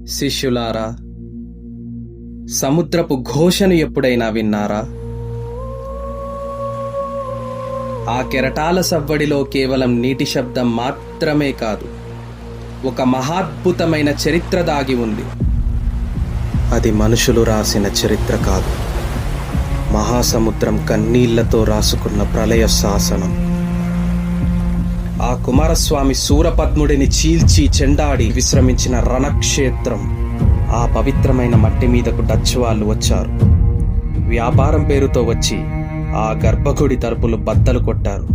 శిష్యులారా, సముద్రపు ఘోషను ఎప్పుడైనా విన్నారా? ఆ కెరటాల సవ్వడిలో కేవలం నీటి శబ్దం మాత్రమే కాదు, ఒక మహాద్భుతమైన చరిత్ర దాగి ఉంది. అది మనుషులు రాసిన చరిత్ర కాదు, మహాసముద్రం కన్నీళ్లతో రాసుకున్న ప్రళయ శాసనం. ఆ కుమారస్వామి సూరపద్ముడిని చీల్చి చెండాడి విశ్రమించిన రణక్షేత్రం. ఆ పవిత్రమైన మట్టి మీదకు డచ్ వాళ్ళు వచ్చారు. వ్యాపారం పేరుతో వచ్చి ఆ గర్భగుడి తలుపులు బద్దలు కొట్టారు.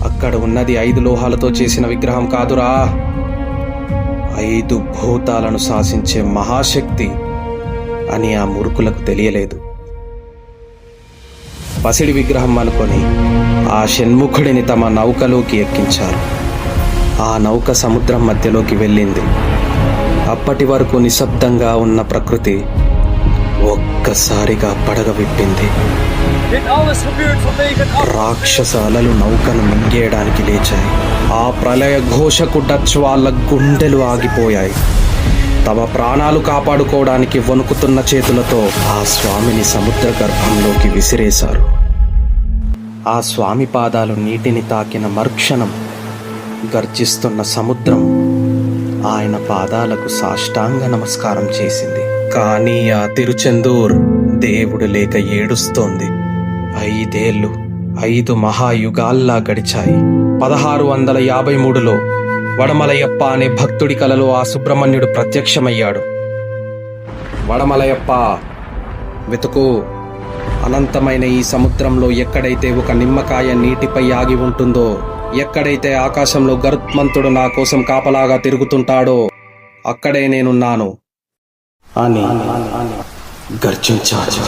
అక్కడ ఉన్నది 5 లోహాలతో చేసిన విగ్రహం కాదురా, 5 భూతాలను శాసించే మహాశక్తి అని ఆ మురుకులకు తెలియలేదు. పసిడి విగ్రహం అనుకొని ఆ షణ్ముఖుడిని తమ నౌకలోకి ఎక్కించారు. ఆ నౌక సముద్రం మధ్యలోకి వెళ్ళింది. అప్పటి వరకు నిశ్శబ్దంగా ఉన్న ప్రకృతి ఒక్కసారిగా పడగ విప్పింది. రాక్షస అలలు నౌకను మింగేయడానికి లేచాయి. ఆ ప్రళయ ఘోషకు డచ్ వాళ్ళ గుండెలు ఆగిపోయాయి. తమ ప్రాణాలు కాపాడుకోవడానికి వణుకుతున్న చేతులతో ఆ స్వామిని సముద్ర గర్భంలోకి విసిరేశారు. ఆ స్వామి పాదాలు నీటిని తాకిన మరుక్షణం గర్జిస్తున్న సముద్రం ఆయన పాదాలకు సాష్టాంగ నమస్కారం చేసింది. కానీ ఆ తిరుచెందూర్ దేవుడు లేక ఏడుస్తోంది. 5 ఏళ్ళు 5 మహాయుగాల్లా గడిచాయి. 1653లో వడమలయప్ప అనే భక్తుడి కలలో ఆ సుబ్రహ్మణ్యుడు ప్రత్యక్షమయ్యాడు. వడమలయప్ప, వెతుకు. అనంతమైన ఈ సముద్రంలో ఎక్కడైతే ఒక నిమ్మకాయ నీటిపై ఆగి ఉంటుందో, ఎక్కడైతే ఆకాశంలో గరుత్మంతుడు నా కోసం కాపలాగా తిరుగుతుంటాడో, అక్కడే నేనున్నాను అని గర్జించాడు.